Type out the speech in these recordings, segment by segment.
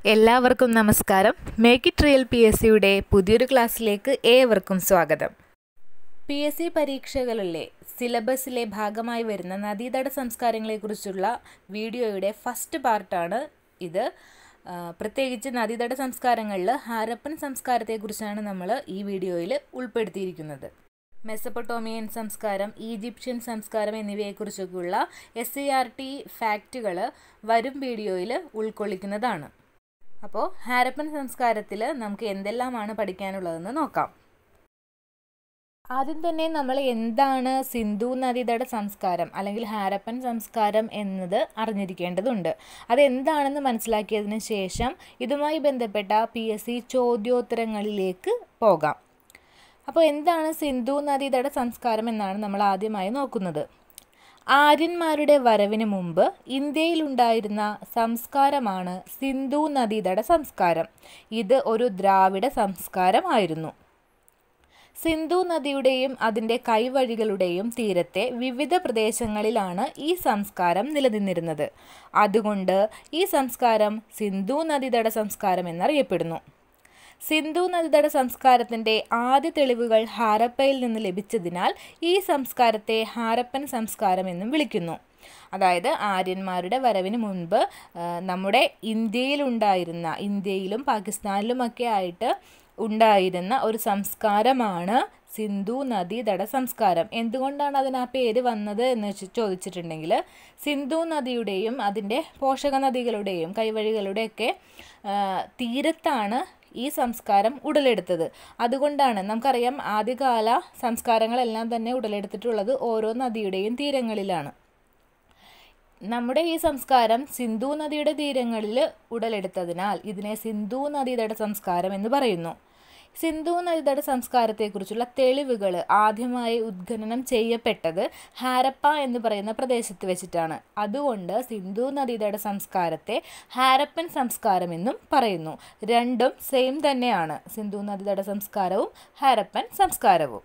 എല്ലാവർക്കും നമസ്കാരം. Make it real PSCയുടെ പുതിയൊരു ക്ലാസ്സിലേക്ക് ഏവർക്കും സ്വാഗതം. PSC പരീക്ഷകളിലെ സിലബസിലെ ഭാഗമായി വരുന്ന നദീതട സംസ്കാരങ്ങളെക്കുറിച്ചുള്ള വീഡിയോയുടെ ഫസ്റ്റ് പാർട്ടാണ് ഇത്. പ്രത്യേകിച്ച് നദീതട സംസ്കാരങ്ങളിൽ ഹാരപ്പൻ സംസ്കാരത്തെക്കുറിച്ചാണ് നമ്മൾ ഈ വീഡിയോയിൽ ഉൾപ്പെടുത്തിയിരിക്കുന്നത്. മെസപ്പൊട്ടോമിയൻ സംസ്കാരം, ഈജിപ്ഷ്യൻ സംസ്കാരം എന്നിവയെക്കുറിച്ചൊക്കെയുള്ള SCERT ഫാക്റ്റുകൾ വരും വീഡിയോയിൽ ഉൾക്കൊള്ളിക്കുന്നതാണ്. അപ്പോൾ ഹാരപ്പൻ സംസ്കാരത്തിൽ നമുക്ക് എന്തെല്ലാമാണ് പഠിക്കാനുള്ളതെന്ന് നോക്കാം. ആദ്യം തന്നെ നമ്മൾ എന്താണ് സിന്ധു നദീതട സംസ്കാരം അല്ലെങ്കിൽ ഹാരപ്പൻ സംസ്കാരം എന്നത് അറിഞ്ഞിരിക്കേണ്ടതുണ്ട്. അതെന്താണെന്ന് മനസ്സിലാക്കിയതിന് ശേഷം ഇതുമായി ബന്ധപ്പെട്ട PSC ചോദ്യോത്തരങ്ങളിലേക്ക് പോകാം. അപ്പോൾ എന്താണ് സിന്ധു നദീതട സംസ്കാരം എന്നാണ് നമ്മൾ ആദ്യമായി നോക്കുന്നത്. ആര്യന്മാരുടെ വരവിന് മുമ്പ് ഇന്ത്യയിലുണ്ടായിരുന്ന സംസ്കാരമാണ് സിന്ധു നദീതട സംസ്കാരം. ഇത് ഒരു ദ്രാവിഡ സംസ്കാരമായിരുന്നു. സിന്ധു നദിയുടെയും അതിൻ്റെ കൈവഴികളുടെയും തീരത്തെ വിവിധ പ്രദേശങ്ങളിലാണ് ഈ സംസ്കാരം നിലനിന്നിരുന്നത്. അതുകൊണ്ട് ഈ സംസ്കാരം സിന്ധു നദീതട സംസ്കാരം എന്നറിയപ്പെടുന്നു. സിന്ധു നദീതട സംസ്കാരത്തിൻ്റെ ആദ്യ തെളിവുകൾ ഹാരപ്പയിൽ നിന്ന് ലഭിച്ചതിനാൽ ഈ സംസ്കാരത്തെ ഹാരപ്പൻ സംസ്കാരം എന്നും വിളിക്കുന്നു. അതായത് ആര്യന്മാരുടെ വരവിന് മുൻപ് നമ്മുടെ ഇന്ത്യയിലും പാകിസ്ഥാനിലുമൊക്കെ ആയിട്ട് ഉണ്ടായിരുന്ന ഒരു സംസ്കാരമാണ് സിന്ധു നദീതട സംസ്കാരം. എന്തുകൊണ്ടാണ് അതിന് ആ പേര് വന്നത് എന്ന് ചോദിച്ചിട്ടുണ്ടെങ്കിൽ, സിന്ധു നദിയുടെയും അതിൻ്റെ പോഷക നദികളുടെയും കൈവഴികളുടെയൊക്കെ തീരത്താണ് ഈ സംസ്കാരം ഉടലെടുത്തത്. അതുകൊണ്ടാണ് നമുക്കറിയാം, ആദ്യകാല സംസ്കാരങ്ങളെല്ലാം തന്നെ ഉടലെടുത്തിട്ടുള്ളത് ഓരോ നദിയുടെയും തീരങ്ങളിലാണ്. നമ്മുടെ ഈ സംസ്കാരം സിന്ധു നദിയുടെ തീരങ്ങളിൽ ഉടലെടുത്തതിനാൽ ഇതിനെ സിന്ധു നദീതട സംസ്കാരം എന്ന് പറയുന്നു. സിന്ധു നദീതട സംസ്കാരത്തെക്കുറിച്ചുള്ള തെളിവുകൾ ആദ്യമായി ഉത്ഖനനം ചെയ്യപ്പെട്ടത് ഹാരപ്പ എന്ന് പറയുന്ന പ്രദേശത്ത് വെച്ചിട്ടാണ്. അതുകൊണ്ട് സിന്ധു നദീതട സംസ്കാരത്തെ ഹാരപ്പൻ സംസ്കാരം എന്നും പറയുന്നു. രണ്ടും സെയിം തന്നെയാണ്, സിന്ധു നദീതട സംസ്കാരവും ഹാരപ്പൻ സംസ്കാരവും.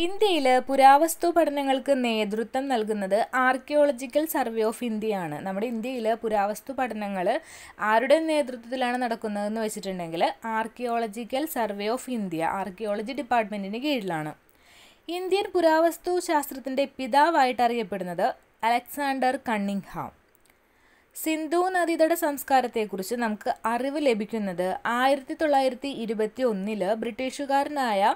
ഇന്ത്യയിൽ പുരാവസ്തു പഠനങ്ങൾക്ക് നേതൃത്വം നൽകുന്നത് ആർക്കിയോളജിക്കൽ സർവേ ഓഫ് ഇന്ത്യയാണ്. നമ്മുടെ ഇന്ത്യയിൽ പുരാവസ്തു പഠനങ്ങൾ ആരുടെ നേതൃത്വത്തിലാണ് നടക്കുന്നതെന്ന് വെച്ചിട്ടുണ്ടെങ്കിൽ archaeological survey of India, archaeology ഡിപ്പാർട്ട്മെൻറ്റിന് കീഴിലാണ്. ഇന്ത്യൻ പുരാവസ്തു ശാസ്ത്രത്തിൻ്റെ പിതാവായിട്ട് അറിയപ്പെടുന്നത് അലക്സാണ്ടർ കണ്ണിങ്ഹാം. സിന്ധു നദീതട സംസ്കാരത്തെക്കുറിച്ച് നമുക്ക് അറിവ് ലഭിക്കുന്നത് 1921 ബ്രിട്ടീഷുകാരനായ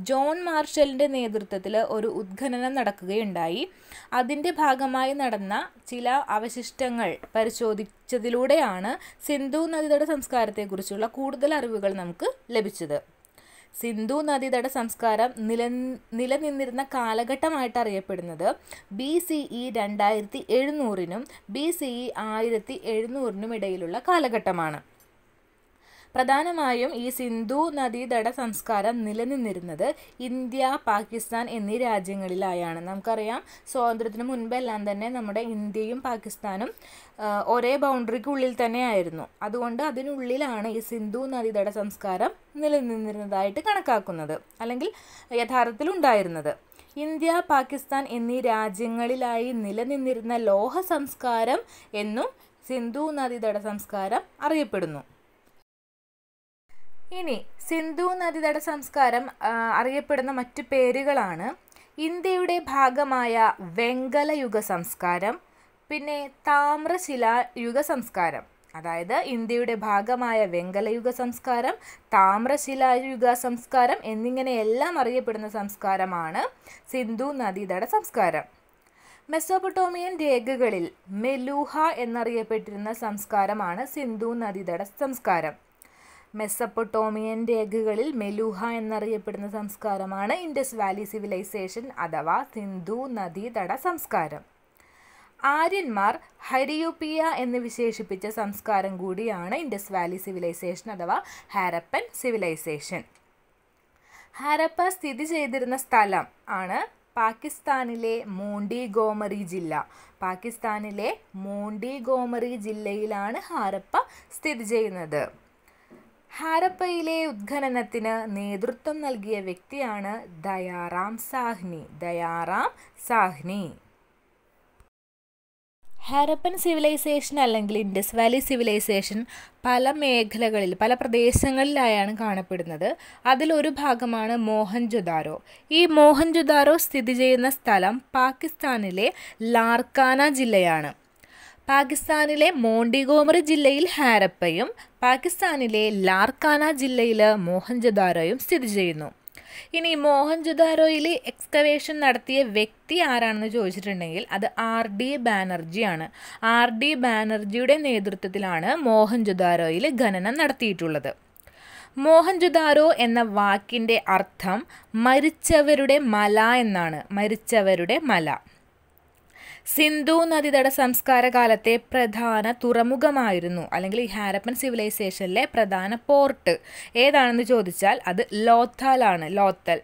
ജോൺ മാർഷലിൻ്റെ നേതൃത്വത്തിൽ ഒരു ഉത്ഖനനം നടക്കുകയുണ്ടായി. അതിൻ്റെ ഭാഗമായി നടന്ന ചില അവശിഷ്ടങ്ങൾ പരിശോധിച്ചതിലൂടെയാണ് സിന്ധു നദീതട സംസ്കാരത്തെക്കുറിച്ചുള്ള കൂടുതൽ അറിവുകൾ നമുക്ക് ലഭിച്ചത്. സിന്ധു നദീതട സംസ്കാരം നിലനിന്നിരുന്ന കാലഘട്ടമായിട്ട് അറിയപ്പെടുന്നത് BCE 2700 BCE 1700 ഇടയിലുള്ള കാലഘട്ടമാണ്. പ്രധാനമായും ഈ സിന്ധു നദീതട സംസ്കാരം നിലനിന്നിരുന്നത് ഇന്ത്യ, പാകിസ്ഥാൻ എന്നീ രാജ്യങ്ങളിലായാണ്. നമുക്കറിയാം, സ്വാതന്ത്ര്യത്തിന് മുൻപെല്ലാം തന്നെ നമ്മുടെ ഇന്ത്യയും പാകിസ്ഥാനും ഒരേ ബൗണ്ടറിക്കുള്ളിൽ തന്നെയായിരുന്നു. അതുകൊണ്ട് അതിനുള്ളിലാണ് ഈ സിന്ധു നദീതട സംസ്കാരം നിലനിന്നിരുന്നതായിട്ട് കണക്കാക്കുന്നത്, അല്ലെങ്കിൽ യഥാർത്ഥത്തിൽ ഉണ്ടായിരുന്നത്. ഇന്ത്യ, പാകിസ്ഥാൻ എന്നീ രാജ്യങ്ങളിലായി നിലനിന്നിരുന്ന ലോഹ സംസ്കാരം എന്നും സിന്ധു നദീതട സംസ്കാരം അറിയപ്പെടുന്നു. ഇനി സിന്ധു നദീതട സംസ്കാരം അറിയപ്പെടുന്ന മറ്റു പേരുകളാണ് ഇന്ത്യയുടെ ഭാഗമായ വെങ്കലയുഗ സംസ്കാരം, പിന്നെ താമ്രശിലായുഗ സംസ്കാരം. അതായത് ഇന്ത്യയുടെ ഭാഗമായ വെങ്കലയുഗ സംസ്കാരം, താമ്രശിലായുഗ സംസ്കാരം എന്നിങ്ങനെയെല്ലാം അറിയപ്പെടുന്ന സംസ്കാരമാണ് സിന്ധു നദീതട സംസ്കാരം. മെസോപ്പൊട്ടോമിയൻ രേഖകളിൽ മെലൂഹ എന്നറിയപ്പെട്ടിരുന്ന സംസ്കാരമാണ് സിന്ധു നദീതട സംസ്കാരം. മെസപ്പൊട്ടോമിയൻ രേഖകളിൽ മെലൂഹ എന്നറിയപ്പെടുന്ന സംസ്കാരമാണ് ഇൻഡസ് വാലി സിവിലൈസേഷൻ അഥവാ സിന്ധു നദീതട സംസ്കാരം. ആര്യന്മാർ ഹരിയൂപ്പിയ എന്ന് വിശേഷിപ്പിച്ച സംസ്കാരം കൂടിയാണ് ഇൻഡസ് വാലി സിവിലൈസേഷൻ അഥവാ ഹാരപ്പൻ സിവിലൈസേഷൻ. ഹാരപ്പ സ്ഥിതി ചെയ്തിരുന്ന സ്ഥലം ആണ് പാകിസ്ഥാനിലെ മോണ്ടിഗോമറി ജില്ല. പാകിസ്ഥാനിലെ മോണ്ടിഗോമറി ജില്ലയിലാണ് ഹാരപ്പ സ്ഥിതി ചെയ്യുന്നത്. ഹാരപ്പയിലെ ഉത്ഖനനത്തിന് നേതൃത്വം നൽകിയ വ്യക്തിയാണ് ദയാറാം സാഹ്നി. ഹാരപ്പൻ സിവിലൈസേഷൻ അല്ലെങ്കിൽ ഇൻഡസ് വാലി സിവിലൈസേഷൻ പല മേഖലകളിൽ പല പ്രദേശങ്ങളിലായാണ് കാണപ്പെടുന്നത്. അതിലൊരു ഭാഗമാണ് മോഹൻജൊദാരോ. ഈ മോഹൻജൊദാരോ സ്ഥിതി ചെയ്യുന്ന സ്ഥലം പാകിസ്ഥാനിലെ ലാർക്കാന ജില്ലയാണ്. പാകിസ്ഥാനിലെ മോണ്ടിഗോമറി ജില്ലയിൽ ഹാരപ്പയും പാകിസ്ഥാനിലെ ലാർക്കാന ജില്ലയിൽ മോഹൻജൊദാരോയും സ്ഥിതി ചെയ്യുന്നു. ഇനി മോഹൻജൊദാരോയിൽ എക്സ്കവേഷൻ നടത്തിയ വ്യക്തി ആരാണെന്ന് ചോദിച്ചിട്ടുണ്ടെങ്കിൽ അത് R.D. ബാനർജിയാണ്. R.D. ബാനർജിയുടെ നേതൃത്വത്തിലാണ് മോഹൻജൊദാരോയിൽ ഖനനം നടത്തിയിട്ടുള്ളത്. മോഹൻജൊദാരോ എന്ന വാക്കിൻ്റെ അർത്ഥം മരിച്ചവരുടെ മല എന്നാണ്. മരിച്ചവരുടെ മല. സിന്ധു നദീതട സംസ്കാര കാലത്തെ പ്രധാന തുറമുഖമായിരുന്നു, അല്ലെങ്കിൽ ഈ ഹാരപ്പൻ സിവിലൈസേഷനിലെ പ്രധാന പോർട്ട് ഏതാണെന്ന് ചോദിച്ചാൽ അത് ലോഥാലാണ്. ലോത്തൽ.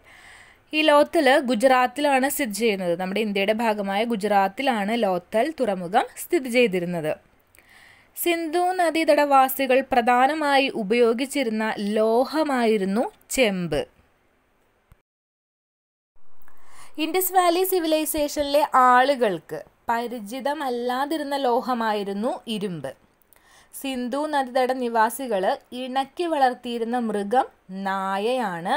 ഈ ലോത്തൽ ഗുജറാത്തിലാണ് സ്ഥിതി ചെയ്യുന്നത്. നമ്മുടെ ഇന്ത്യയുടെ ഭാഗമായ ഗുജറാത്തിലാണ് ലോത്തൽ തുറമുഖം സ്ഥിതി ചെയ്തിരുന്നത്. സിന്ധു നദീതടവാസികൾ പ്രധാനമായി ഉപയോഗിച്ചിരുന്ന ലോഹമായിരുന്നു ചെമ്പ്. ഇൻഡസ് വാലി സിവിലൈസേഷനിലെ ആളുകൾക്ക് പരിചിതമല്ലാതിരുന്ന ലോഹമായിരുന്നു ഇരുമ്പ്. സിന്ധു നദീതട നിവാസികൾ ഇണക്കി വളർത്തിയിരുന്ന മൃഗം നായയാണ്.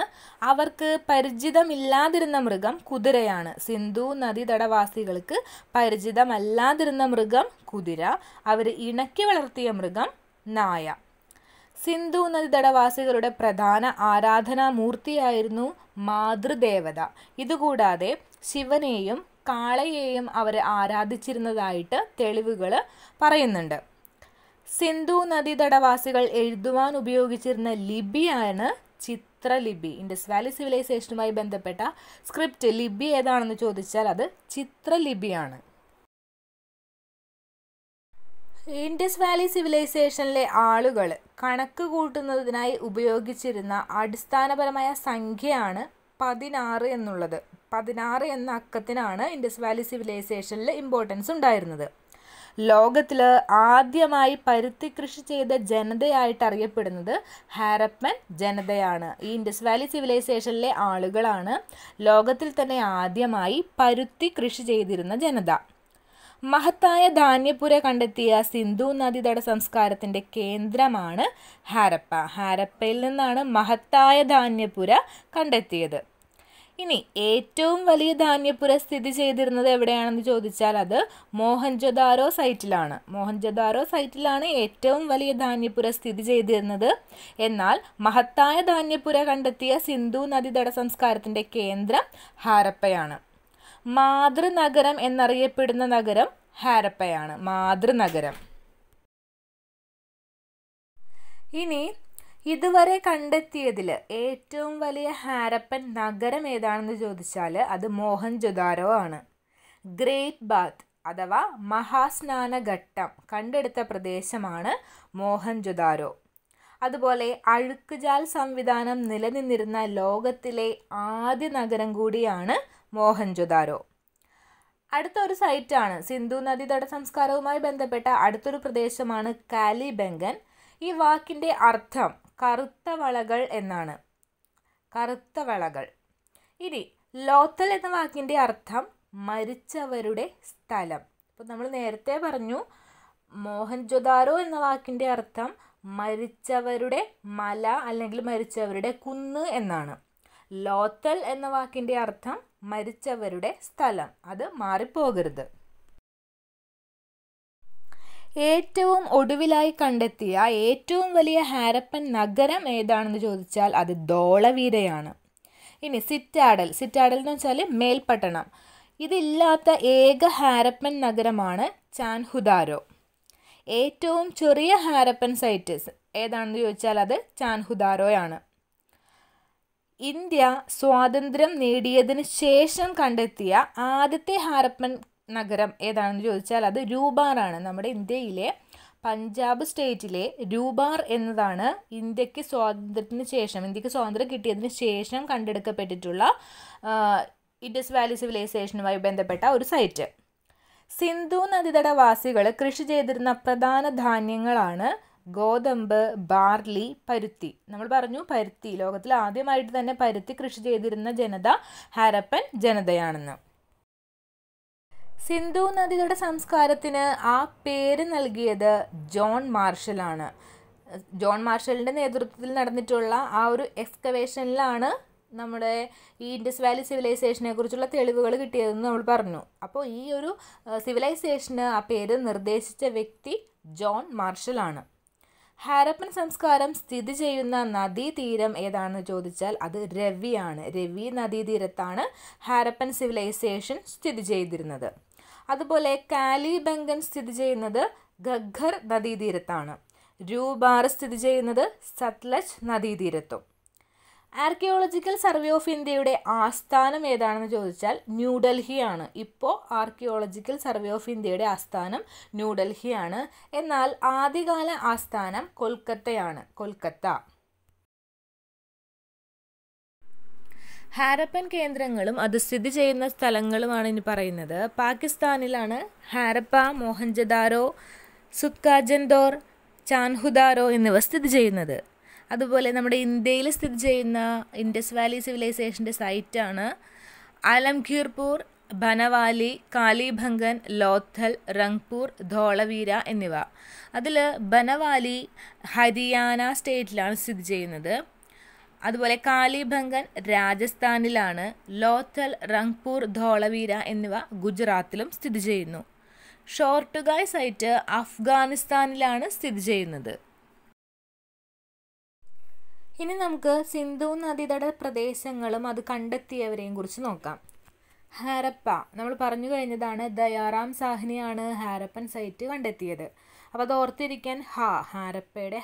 അവർക്ക് പരിചിതമില്ലാതിരുന്ന മൃഗം കുതിരയാണ്. സിന്ധു നദീതടവാസികൾക്ക് പരിചിതമല്ലാതിരുന്ന മൃഗം കുതിര, അവർ ഇണക്കി വളർത്തിയ മൃഗം നായ. സിന്ധു നദീതടവാസികളുടെ പ്രധാന ആരാധനാമൂർത്തിയായിരുന്നു മാതൃദേവത. ഇതുകൂടാതെ ശിവനെയും കാളയെയും അവർ ആരാധിച്ചിരുന്നതായിട്ട് തെളിവുകൾ പറയുന്നുണ്ട്. സിന്ധു നദീതടവാസികൾ എഴുതുവാൻ ഉപയോഗിച്ചിരുന്ന ലിപിയാണ് ചിത്രലിപി. ഇൻഡസ് വാലി സിവിലൈസേഷനുമായി ബന്ധപ്പെട്ട സ്ക്രിപ്റ്റ് ലിപി ഏതാണെന്ന് ചോദിച്ചാൽ അത് ചിത്രലിപിയാണ്. ഇൻഡസ് വാലി സിവിലൈസേഷനിലെ ആളുകൾ കണക്ക് കൂട്ടുന്നതിനായി ഉപയോഗിച്ചിരുന്ന അടിസ്ഥാനപരമായ സംഖ്യയാണ് 16 എന്നുള്ളത്. 16 എന്ന അക്കത്തിനാണ് ഇൻഡസ് വാലി സിവിലൈസേഷനിൽ ഇമ്പോർട്ടൻസ് ഉണ്ടായിരുന്നത്. ലോകത്തിൽ ആദ്യമായി പരുത്തി കൃഷി ചെയ്ത ജനതയായിട്ട് അറിയപ്പെടുന്നത് ഹാരപ്പൻ ജനതയാണ്. ഈ ഇൻഡസ് വാലി സിവിലൈസേഷനിലെ ആളുകളാണ് ലോകത്തിൽ തന്നെ ആദ്യമായി പരുത്തി കൃഷി ചെയ്തിരുന്ന ജനത. മഹത്തായ ധാന്യപ്പുര കണ്ടെത്തിയ സിന്ധു നദീതട സംസ്കാരത്തിൻ്റെ കേന്ദ്രമാണ് ഹാരപ്പ. ഹാരപ്പയിൽ നിന്നാണ് മഹത്തായ ധാന്യപ്പുര കണ്ടെത്തിയത്. ഇനി ഏറ്റവും വലിയ ധാന്യപ്പുര സ്ഥിതി ചെയ്തിരുന്നത് എവിടെയാണെന്ന് ചോദിച്ചാൽ അത് മോഹൻജൊദാരോ സൈറ്റിലാണ്. മോഹൻജൊദാരോ സൈറ്റിലാണ് ഏറ്റവും വലിയ ധാന്യപ്പുര സ്ഥിതി ചെയ്തിരുന്നത്. എന്നാൽ മഹത്തായ ധാന്യപ്പുര കണ്ടെത്തിയ സിന്ധു നദീതട സംസ്കാരത്തിൻ്റെ കേന്ദ്രം ഹാരപ്പയാണ്. മാതൃനഗരം എന്നറിയപ്പെടുന്ന നഗരം ഹാരപ്പയാണ്. മാതൃനഗരം. ഇനി ഇതുവരെ കണ്ടെത്തിയതിൽ ഏറ്റവും വലിയ ഹാരപ്പൻ നഗരം ഏതാണെന്ന് ചോദിച്ചാൽ അത് മോഹൻജൊദാരോ ആണ്. ഗ്രേറ്റ് ബാത്ത് അഥവാ മഹാസ്നാനഘട്ടം കണ്ടെടുത്ത പ്രദേശമാണ് മോഹൻജൊദാരോ. അതുപോലെ അഴുക്കുചാൽ സംവിധാനം നിലനിന്നിരുന്ന ലോകത്തിലെ ആദ്യ നഗരം കൂടിയാണ് മോഹൻജൊദാരോ. അടുത്തൊരു സൈറ്റാണ് സിന്ധു നദീതട സംസ്കാരവുമായി ബന്ധപ്പെട്ട അടുത്തൊരു പ്രദേശമാണ് കാലിബംഗൻ. ഈ വാക്കിൻ്റെ അർത്ഥം കറുത്ത വളകൾ എന്നാണ്. കറുത്ത വളകൾ. ഇനി ലോത്തൽ എന്ന വാക്കിൻ്റെ അർത്ഥം മരിച്ചവരുടെ സ്ഥലം. ഇപ്പോൾ നമ്മൾ നേരത്തെ പറഞ്ഞു മോഹൻജൊദാരോ എന്ന വാക്കിൻ്റെ അർത്ഥം മരിച്ചവരുടെ മല അല്ലെങ്കിൽ മരിച്ചവരുടെ കുന്ന് എന്നാണ്. ലോത്തൽ എന്ന വാക്കിൻ്റെ അർത്ഥം മരിച്ചവരുടെ സ്ഥലം. അത് മാറിപ്പോകരുത്. ഏറ്റവും ഒടുവിലായി കണ്ടെത്തിയ ഏറ്റവും വലിയ ഹാരപ്പൻ നഗരം ഏതാണെന്ന് ചോദിച്ചാൽ അത് ധോളവീരയാണ്. ഇനി സിറ്റാഡൽ. സിറ്റാഡൽ എന്ന് വെച്ചാൽ മേൽപ്പട്ടണം. ഇതില്ലാത്ത ഏക ഹാരപ്പൻ നഗരമാണ് ചാൻഹുദാരോ. ഏറ്റവും ചെറിയ ഹാരപ്പൻ സൈറ്റ് ഏതാണെന്ന് ചോദിച്ചാൽ അത് ചാൻഹുദാരോയാണ്. ഇന്ത്യ സ്വാതന്ത്ര്യം നേടിയതിന് ശേഷം കണ്ടെത്തിയ ആദ്യത്തെ ഹാരപ്പൻ നഗരം ഏതാണെന്ന് ചോദിച്ചാൽ അത് രൂപാറാണ്. നമ്മുടെ ഇന്ത്യയിലെ പഞ്ചാബ് സ്റ്റേറ്റിലെ രൂപാർ എന്നതാണ് ഇന്ത്യക്ക് സ്വാതന്ത്ര്യം കിട്ടിയതിന് ശേഷം കണ്ടെടുക്കപ്പെട്ടിട്ടുള്ള ഇൻഡസ് വാലി സിവിലൈസേഷനുമായി ബന്ധപ്പെട്ട ഒരു സൈറ്റ്. സിന്ധു നദീതടവാസികൾ കൃഷി ചെയ്തിരുന്ന പ്രധാന ധാന്യങ്ങളാണ് ഗോതമ്പ്, ബാർലി, പരുത്തി. നമ്മൾ പറഞ്ഞു പരുത്തി ലോകത്തിൽ ആദ്യമായിട്ട് തന്നെ പരുത്തി കൃഷി ചെയ്തിരുന്ന ജനത ഹാരപ്പൻ ജനതയാണെന്ന്. സിന്ധു നദിയുടെ സംസ്കാരത്തിന് ആ പേര് നൽകിയത് ജോൺ മാർഷലാണ്. ജോൺ മാർഷലിൻ്റെ നേതൃത്വത്തിൽ നടന്നിട്ടുള്ള ആ ഒരു എക്സ്കവേഷനിലാണ് നമ്മുടെ ഈ ഇൻഡസ് വാലി സിവിലൈസേഷനെ കുറിച്ചുള്ള തെളിവുകൾ കിട്ടിയതെന്ന് നമ്മൾ പറഞ്ഞു. അപ്പോൾ ഈ ഒരു സിവിലൈസേഷന് ആ പേര് നിർദ്ദേശിച്ച വ്യക്തി ജോൺ മാർഷലാണ്. ഹാരപ്പൻ സംസ്കാരം സ്ഥിതി ചെയ്യുന്ന നദീതീരം ഏതാണെന്ന് ചോദിച്ചാൽ അത് രവിയാണ്. രവി നദീതീരത്താണ് ഹാരപ്പൻ സിവിലൈസേഷൻ സ്ഥിതി ചെയ്തിരുന്നത്. അതുപോലെ കാലിബംഗൻ സ്ഥിതി ചെയ്യുന്നത് ഘഗ്ഗർ നദീതീരത്താണ്. രൂപാർ സ്ഥിതി ചെയ്യുന്നത് സത്ലജ് നദീതീരത്തും. ആർക്കിയോളജിക്കൽ സർവേ ഓഫ് ഇന്ത്യയുടെ ആസ്ഥാനം ഏതാണെന്ന് ചോദിച്ചാൽ ന്യൂഡൽഹിയാണ്. ഇപ്പോൾ ആർക്കിയോളജിക്കൽ സർവേ ഓഫ് ഇന്ത്യയുടെ ആസ്ഥാനം ന്യൂഡൽഹിയാണ്. എന്നാൽ ആദ്യകാല ആസ്ഥാനം കൊൽക്കത്തയാണ്. കൊൽക്കത്ത. ഹാരപ്പൻ കേന്ദ്രങ്ങളും അത് സ്ഥിതി ചെയ്യുന്ന സ്ഥലങ്ങളുമാണ് ഇനി പറയുന്നത്. പാകിസ്ഥാനിലാണ് ഹാരപ്പ, മോഹൻജദാരോ, സുത്കാജൻദോർ, ചാൻഹുദാരോ എന്നിവ സ്ഥിതി ചെയ്യുന്നത്. അതുപോലെ നമ്മുടെ ഇന്ത്യയിൽ സ്ഥിതി ചെയ്യുന്ന ഇൻഡസ് വാലി സിവിലൈസേഷൻ്റെ സൈറ്റാണ് ആലംഗീർപൂർ, ബനവാലി, കാലിബംഗൻ, ലോഥൽ, റംഗ്പൂർ, ധോളവീര എന്നിവ. അതിൽ ബനവാലി ഹരിയാന സ്റ്റേറ്റിലാണ് സ്ഥിതി ചെയ്യുന്നത്. അതുപോലെ കാലിബംഗൻ രാജസ്ഥാനിലാണ്. ലോഥൽ, റംഗ്പൂർ, ധോളവീര എന്നിവ ഗുജറാത്തിലും സ്ഥിതി ചെയ്യുന്നു. ഷോർട്ടുഗായ് സൈറ്റ് അഫ്ഗാനിസ്ഥാനിലാണ് സ്ഥിതി ചെയ്യുന്നത്. ഇനി നമുക്ക് സിന്ധു നദീതട പ്രദേശങ്ങളും അത് കണ്ടെത്തിയവരെയും കുറിച്ച് നോക്കാം. ഹാരപ്പ നമ്മൾ പറഞ്ഞു കഴിഞ്ഞതാണ്. ദയാറാം സാഹ്നിയാണ് ഹാരപ്പൻ സൈറ്റ് കണ്ടെത്തിയത്. അപ്പോൾ അത് ഓർത്തിരിക്കാൻ ഹാരപ്പയുടെ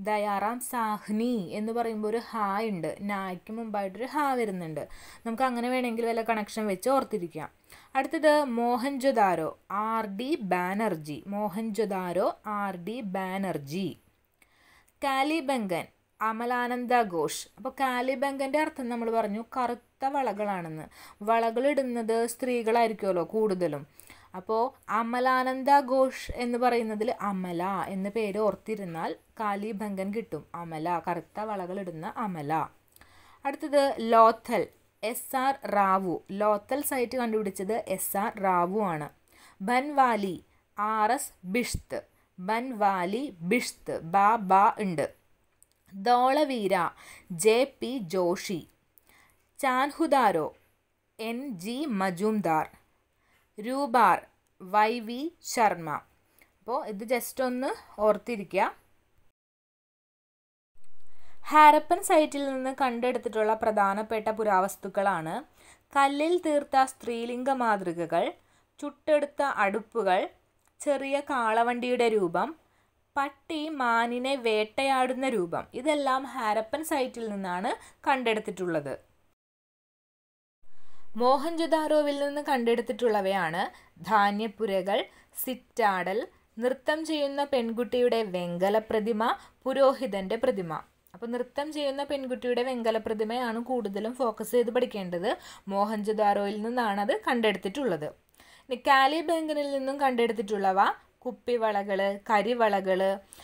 ദയാറാം സാഹ്നി എന്ന് പറയുമ്പോൾ ഒരു ഉണ്ട്. നായ്ക്ക് മുമ്പായിട്ടൊരു വരുന്നുണ്ട്. നമുക്ക് അങ്ങനെ വേണമെങ്കിൽ വല്ല കണക്ഷൻ വെച്ച് ഓർത്തിരിക്കാം. അടുത്തത് മോഹൻജൊദാരോ, RD ബാനർജി. മോഹൻജൊദാരോ, RD ബാനർജി. കാലിബംഗൻ, അമലാനന്ദ ഘോഷ്. അപ്പോൾ കാലിബംഗൻ്റെ അർത്ഥം നമ്മൾ പറഞ്ഞു കറുത്ത വളകളാണെന്ന്. വളകളിടുന്നത് സ്ത്രീകളായിരിക്കുമല്ലോ കൂടുതലും. അപ്പോൾ അമലാനന്ദ ഘോഷ് എന്ന് പറയുന്നതിൽ അമല എന്ന പേര് ഓർത്തിരുന്നാൽ കാലിബംഗൻ കിട്ടും. അമല, കറുത്ത വളകളിടുന്ന അമല. അടുത്തത് ലോഥൽ, SR റാവു. ലോഥൽ സൈറ്റ് കണ്ടുപിടിച്ചത് SR റാവു ആണ്. ബൻവാലി, RS ബിഷ്ത്. ബൻവാലി, ബിഷ്ത്, ബാ ഉണ്ട്. Dholavira, JP Joshi. Chanhudaro, NG Majumdar. രൂപാർ, YV Sharma. അപ്പോൾ ഇത് ജസ്റ്റ് ഒന്ന് ഓർത്തിരിക്കുക. ഹാരപ്പൻ സൈറ്റിൽ നിന്ന് കണ്ടെടുത്തിട്ടുള്ള പ്രധാനപ്പെട്ട പുരാവസ്തുക്കളാണ് കല്ലിൽ തീർത്ത സ്ത്രീലിംഗ മാതൃകകൾ, ചുട്ടെടുത്ത അടുപ്പുകൾ, ചെറിയ കാളവണ്ടിയുടെ രൂപം, പട്ടി മാനിനെ വേട്ടയാടുന്ന രൂപം. ഇതെല്ലാം ഹാരപ്പൻ സൈറ്റിൽ നിന്നാണ് കണ്ടെടുത്തിട്ടുള്ളത്. മോഹൻജൊദാരോവിൽ നിന്ന് കണ്ടെടുത്തിട്ടുള്ളവയാണ് ധാന്യപ്പുരകൾ, സിറ്റാഡൽ, നൃത്തം ചെയ്യുന്ന പെൺകുട്ടിയുടെ വെങ്കല പ്രതിമ, പുരോഹിതൻ്റെ പ്രതിമ. അപ്പോൾ നൃത്തം ചെയ്യുന്ന പെൺകുട്ടിയുടെ വെങ്കല പ്രതിമയാണ് കൂടുതലും ഫോക്കസ് ചെയ്ത് പഠിക്കേണ്ടത്. മോഹൻജൊദാരോയിൽ നിന്നാണ് അത് കണ്ടെടുത്തിട്ടുള്ളത്. ഇനി കാലിബംഗനിൽ നിന്നും കണ്ടെടുത്തിട്ടുള്ളവ കുപ്പിവളകൾ, കരിവളകൾ,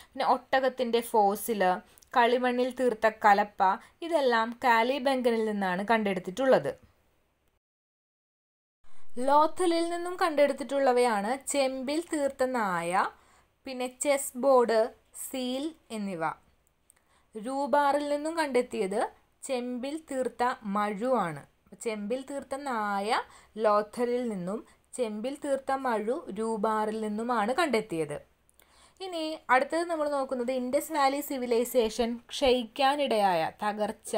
പിന്നെ ഒട്ടകത്തിൻ്റെ ഫോസില്, കളിമണ്ണിൽ തീർത്ത കലപ്പ. ഇതെല്ലാം കാലിബംഗനിൽ നിന്നാണ് കണ്ടെടുത്തിട്ടുള്ളത്. ലോഥലിൽ നിന്നും കണ്ടെടുത്തിട്ടുള്ളവയാണ് ചെമ്പിൽ തീർത്ത നായ, പിന്നെ ചെസ് ബോർഡ്, സീൽ എന്നിവ. രൂപാറിൽ നിന്നും കണ്ടെത്തിയത് ചെമ്പിൽ തീർത്ത മഴു ആണ്. ചെമ്പിൽ തീർത്ത നായ ലോഥലിൽ നിന്നും, ചെമ്പിൽ തീർത്ത മഴു രൂപാറിൽ നിന്നുമാണ് കണ്ടെത്തിയത്. ഇനി അടുത്തത് നമ്മൾ നോക്കുന്നത് ഇൻഡസ് വാലി സിവിലൈസേഷൻ ക്ഷയിക്കാനിടയായ തകർച്ച,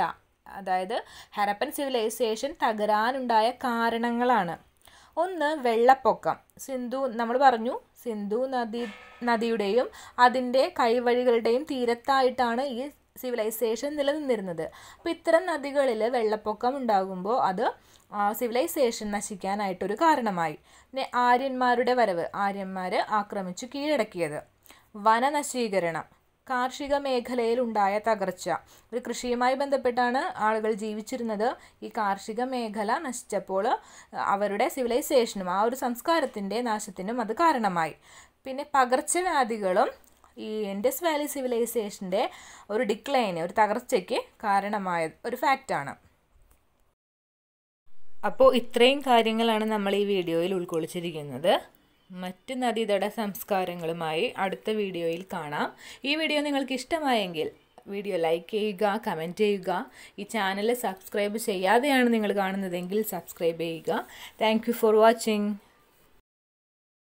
അതായത് ഹരപ്പൻ സിവിലൈസേഷൻ തകരാനുണ്ടായ കാരണങ്ങളാണ്. ഒന്ന് വെള്ളപ്പൊക്കം. നമ്മൾ പറഞ്ഞു സിന്ധു നദിയുടെയും അതിൻ്റെ കൈവഴികളുടെയും തീരത്തായിട്ടാണ് ഈ സിവിലൈസേഷൻ നിലനിന്നിരുന്നത്. അപ്പോൾ ഇത്തരം നദികളിൽ വെള്ളപ്പൊക്കം ഉണ്ടാകുമ്പോൾ അത് സിവിലൈസേഷൻ നശിക്കാനായിട്ടൊരു കാരണമായി. പിന്നെ ആര്യന്മാരുടെ വരവ്, ആര്യന്മാർ ആക്രമിച്ചു കീഴടക്കിയത്. വനനശീകരണം, കാർഷിക മേഖലയിൽ ഉണ്ടായ തകർച്ച. ഒരു കൃഷിയുമായി ബന്ധപ്പെട്ടാണ് ആളുകൾ ജീവിച്ചിരുന്നത്. ഈ കാർഷിക മേഖല നശിച്ചപ്പോൾ അവരുടെ സിവിലൈസേഷനും ആ ഒരു സംസ്കാരത്തിൻ്റെ നാശത്തിനും അത് കാരണമായി. പിന്നെ പകർച്ചവ്യാധികളും ഈ ഇൻഡസ് വാലി സിവിലൈസേഷൻ്റെ ഒരു ഡിക്ലൈന്, ഒരു തകർച്ചയ്ക്ക് കാരണമായ ഒരു ഫാക്റ്റാണ്. അപ്പോൾ ഇത്രയും കാര്യങ്ങളാണ് നമ്മൾ ഈ വീഡിയോയിൽ ഉൾക്കൊള്ളിച്ചിരിക്കുന്നത്. മറ്റ് നദീതട സംസ്കാരങ്ങളുമായി അടുത്ത വീഡിയോയിൽ കാണാം. ഈ വീഡിയോ നിങ്ങൾക്ക് ഇഷ്ടമായെങ്കിൽ വീഡിയോ ലൈക്ക് ചെയ്യുക, കമൻറ്റ് ചെയ്യുക. ഈ ചാനൽ സബ്സ്ക്രൈബ് ചെയ്യാതെയാണ് നിങ്ങൾ കാണുന്നതെങ്കിൽ സബ്സ്ക്രൈബ് ചെയ്യുക. Thank you for watching.